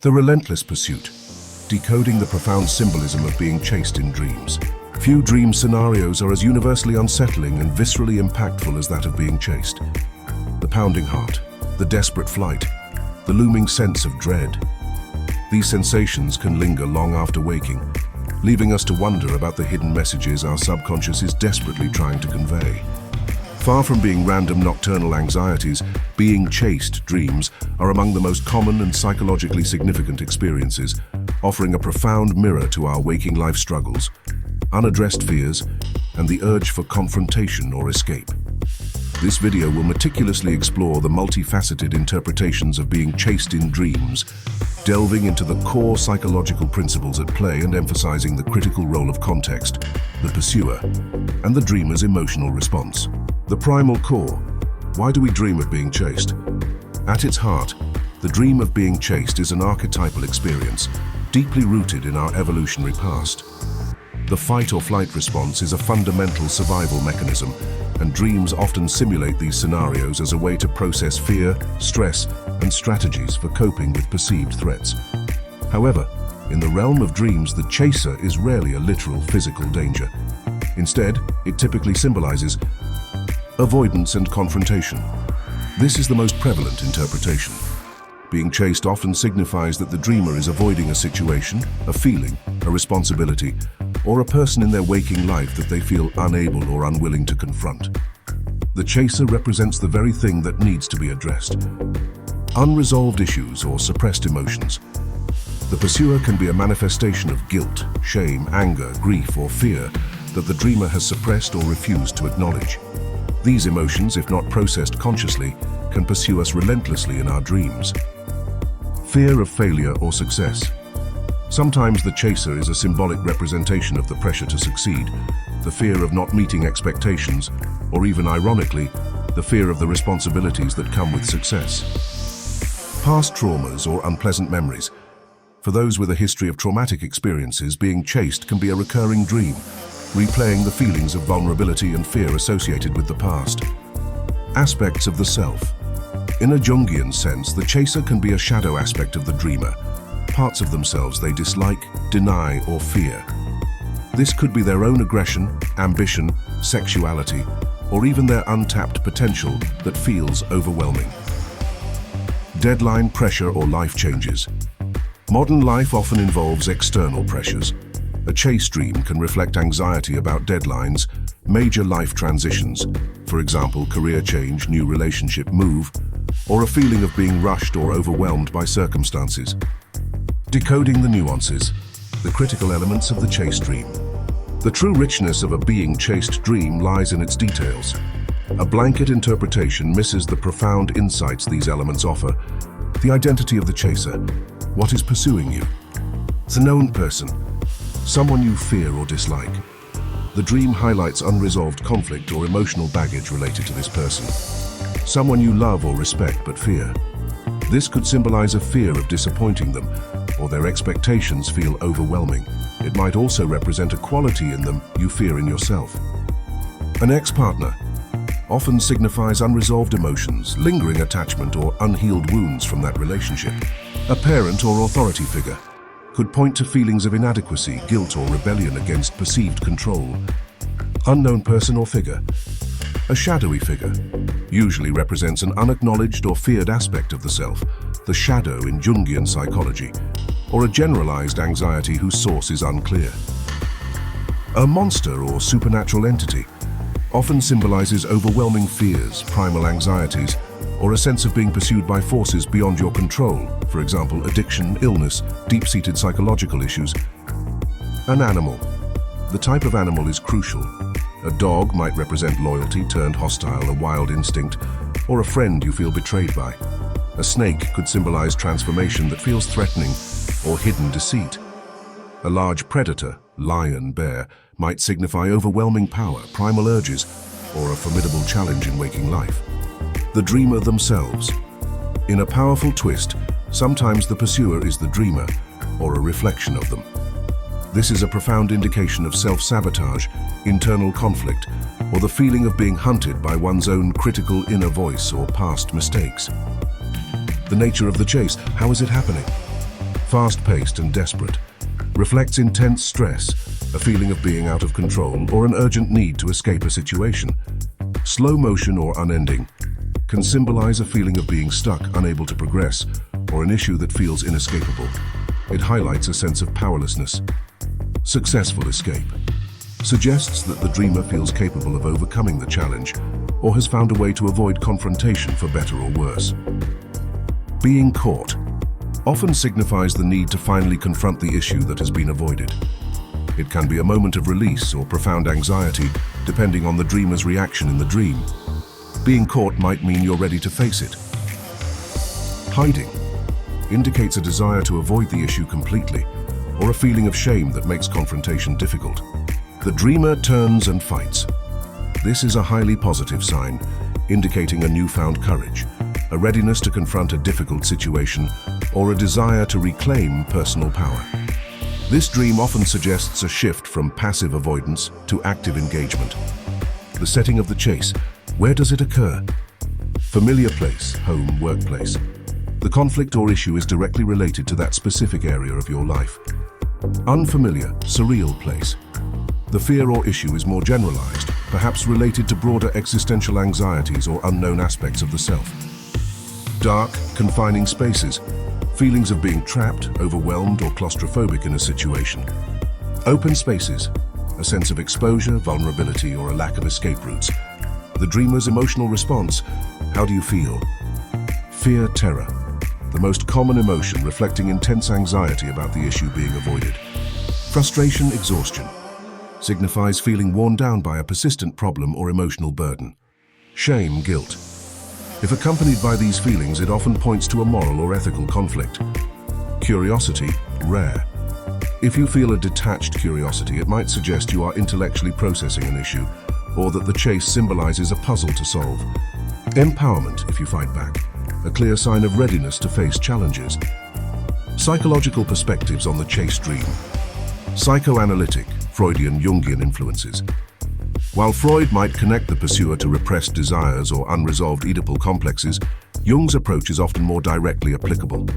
The relentless pursuit, decoding the profound symbolism of being chased in dreams. Few dream scenarios are as universally unsettling and viscerally impactful as that of being chased. The pounding heart, the desperate flight, the looming sense of dread. These sensations can linger long after waking, leaving us to wonder about the hidden messages our subconscious is desperately trying to convey. Far from being random nocturnal anxieties, being chased dreams are among the most common and psychologically significant experiences, offering a profound mirror to our waking life struggles, unaddressed fears, and the urge for confrontation or escape. This video will meticulously explore the multifaceted interpretations of being chased in dreams, delving into the core psychological principles at play and emphasizing the critical role of context, the pursuer, and the dreamer's emotional response. The primal core. Why do we dream of being chased? At its heart, the dream of being chased is an archetypal experience, deeply rooted in our evolutionary past. The fight or flight response is a fundamental survival mechanism, and dreams often simulate these scenarios as a way to process fear, stress, and strategies for coping with perceived threats. However, in the realm of dreams, the chaser is rarely a literal physical danger. Instead, it typically symbolizes avoidance and confrontation. This is the most prevalent interpretation. Being chased often signifies that the dreamer is avoiding a situation, a feeling, a responsibility, or a person in their waking life that they feel unable or unwilling to confront. The chaser represents the very thing that needs to be addressed. Unresolved issues or suppressed emotions. The pursuer can be a manifestation of guilt, shame, anger, grief, or fear that the dreamer has suppressed or refused to acknowledge. These emotions, if not processed consciously, can pursue us relentlessly in our dreams. Fear of failure or success. Sometimes the chaser is a symbolic representation of the pressure to succeed, the fear of not meeting expectations, or even ironically, the fear of the responsibilities that come with success. Past traumas or unpleasant memories. For those with a history of traumatic experiences, being chased can be a recurring dream, replaying the feelings of vulnerability and fear associated with the past. Aspects of the self. In a Jungian sense, the chaser can be a shadow aspect of the dreamer, parts of themselves they dislike, deny, or fear. This could be their own aggression, ambition, sexuality, or even their untapped potential that feels overwhelming. Deadline pressure or life changes. Modern life often involves external pressures. A chase dream can reflect anxiety about deadlines, major life transitions, for example, career change, new relationship move, or a feeling of being rushed or overwhelmed by circumstances. Decoding the nuances, the critical elements of the chase dream. The true richness of a being chased dream lies in its details. A blanket interpretation misses the profound insights these elements offer. The identity of the chaser. What is pursuing you? The known person. Someone you fear or dislike. The dream highlights unresolved conflict or emotional baggage related to this person. Someone you love or respect but fear. This could symbolize a fear of disappointing them, or their expectations feel overwhelming. It might also represent a quality in them you fear in yourself. An ex-partner often signifies unresolved emotions, lingering attachment, or unhealed wounds from that relationship. A parent or authority figure could point to feelings of inadequacy, guilt, or rebellion against perceived control. Unknown person or figure. A shadowy figure usually represents an unacknowledged or feared aspect of the self, the shadow in Jungian psychology, or a generalized anxiety whose source is unclear. A monster or supernatural entity often symbolizes overwhelming fears, primal anxieties, or a sense of being pursued by forces beyond your control, for example, addiction, illness, deep-seated psychological issues. An animal. The type of animal is crucial. A dog might represent loyalty turned hostile, a wild instinct, or a friend you feel betrayed by. A snake could symbolize transformation that feels threatening, or hidden deceit. A large predator, lion, bear, might signify overwhelming power, primal urges, or a formidable challenge in waking life. The dreamer themselves. In a powerful twist, sometimes the pursuer is the dreamer, or a reflection of them. This is a profound indication of self-sabotage, internal conflict, or the feeling of being hunted by one's own critical inner voice or past mistakes. The nature of the chase, how is it happening? fast-paced and desperate, reflects intense stress, a feeling of being out of control, or an urgent need to escape a situation. Slow motion or unending can symbolize a feeling of being stuck, unable to progress, or an issue that feels inescapable. It highlights a sense of powerlessness. Successful escape suggests that the dreamer feels capable of overcoming the challenge or has found a way to avoid confrontation for better or worse. Being caught often signifies the need to finally confront the issue that has been avoided. It can be a moment of release or profound anxiety, depending on the dreamer's reaction in the dream. Being caught might mean you're ready to face it. Hiding indicates a desire to avoid the issue completely, or a feeling of shame that makes confrontation difficult. The dreamer turns and fights. This is a highly positive sign, indicating a newfound courage, a readiness to confront a difficult situation, or a desire to reclaim personal power. This dream often suggests a shift from passive avoidance to active engagement. The setting of the chase, where does it occur? Familiar place, home, workplace. The conflict or issue is directly related to that specific area of your life. Unfamiliar, surreal place. The fear or issue is more generalized, perhaps related to broader existential anxieties or unknown aspects of the self. Dark, confining spaces. Feelings of being trapped, overwhelmed, or claustrophobic in a situation. Open spaces. A sense of exposure, vulnerability, or a lack of escape routes. The dreamer's emotional response. How do you feel? Fear, terror. The most common emotion, reflecting intense anxiety about the issue being avoided. Frustration, exhaustion. Signifies feeling worn down by a persistent problem or emotional burden. Shame, guilt. If accompanied by these feelings, it often points to a moral or ethical conflict. Curiosity, rare. If you feel a detached curiosity, it might suggest you are intellectually processing an issue, or that the chase symbolizes a puzzle to solve. Empowerment, if you fight back. A clear sign of readiness to face challenges. Psychological perspectives on the chase dream. Psychoanalytic, Freudian, Jungian influences. While Freud might connect the pursuer to repressed desires or unresolved Oedipal complexes, Jung's approach is often more directly applicable.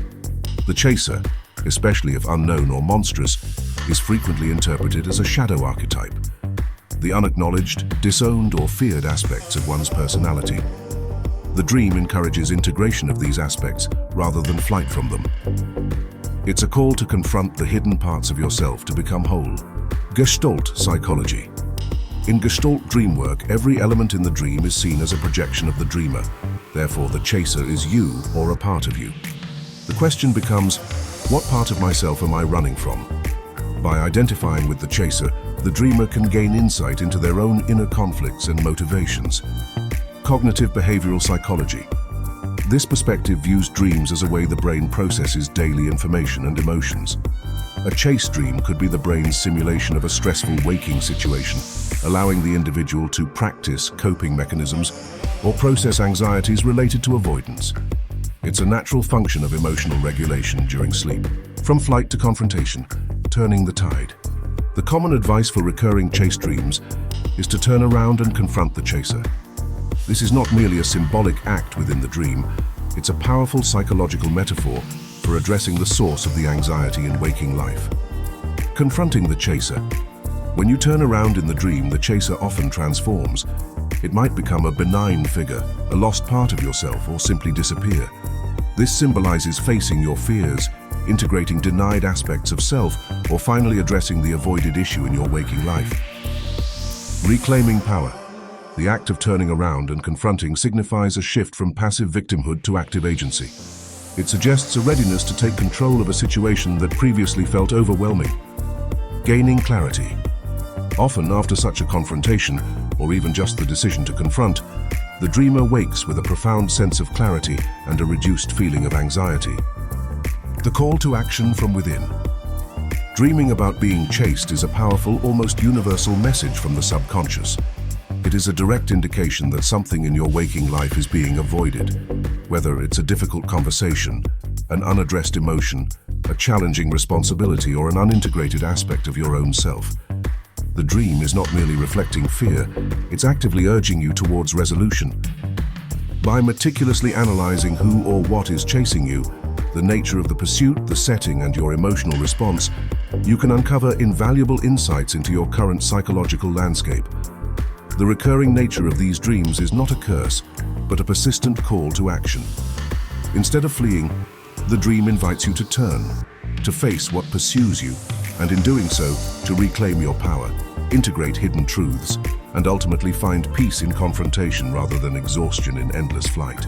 The chaser, especially if unknown or monstrous, is frequently interpreted as a shadow archetype, the unacknowledged, disowned, or feared aspects of one's personality. The dream encourages integration of these aspects rather than flight from them. It's a call to confront the hidden parts of yourself to become whole. Gestalt psychology. In Gestalt dream work, every element in the dream is seen as a projection of the dreamer. Therefore, the chaser is you or a part of you. The question becomes, what part of myself am I running from? By identifying with the chaser, the dreamer can gain insight into their own inner conflicts and motivations. Cognitive behavioral psychology. This perspective views dreams as a way the brain processes daily information and emotions. A chase dream could be the brain's simulation of a stressful waking situation, allowing the individual to practice coping mechanisms or process anxieties related to avoidance. It's a natural function of emotional regulation during sleep. From flight to confrontation, turning the tide. The common advice for recurring chase dreams is to turn around and confront the chaser. This is not merely a symbolic act within the dream, it's a powerful psychological metaphor for addressing the source of the anxiety in waking life. Confronting the chaser. When you turn around in the dream, the chaser often transforms. It might become a benign figure, a lost part of yourself, or simply disappear. This symbolizes facing your fears, integrating denied aspects of self, or finally addressing the avoided issue in your waking life. Reclaiming power. The act of turning around and confronting signifies a shift from passive victimhood to active agency. It suggests a readiness to take control of a situation that previously felt overwhelming. Gaining clarity. Often after such a confrontation, or even just the decision to confront, the dreamer wakes with a profound sense of clarity and a reduced feeling of anxiety. The call to action from within. Dreaming about being chased is a powerful, almost universal message from the subconscious. It is a direct indication that something in your waking life is being avoided, whether it's a difficult conversation, an unaddressed emotion, a challenging responsibility, or an unintegrated aspect of your own self. The dream is not merely reflecting fear, it's actively urging you towards resolution. By meticulously analyzing who or what is chasing you, the nature of the pursuit, the setting, and your emotional response, you can uncover invaluable insights into your current psychological landscape. The recurring nature of these dreams is not a curse, but a persistent call to action. Instead of fleeing, the dream invites you to turn, to face what pursues you, and in doing so, to reclaim your power, integrate hidden truths, and ultimately find peace in confrontation rather than exhaustion in endless flight.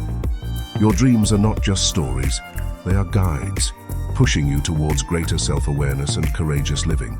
Your dreams are not just stories, they are guides, pushing you towards greater self-awareness and courageous living.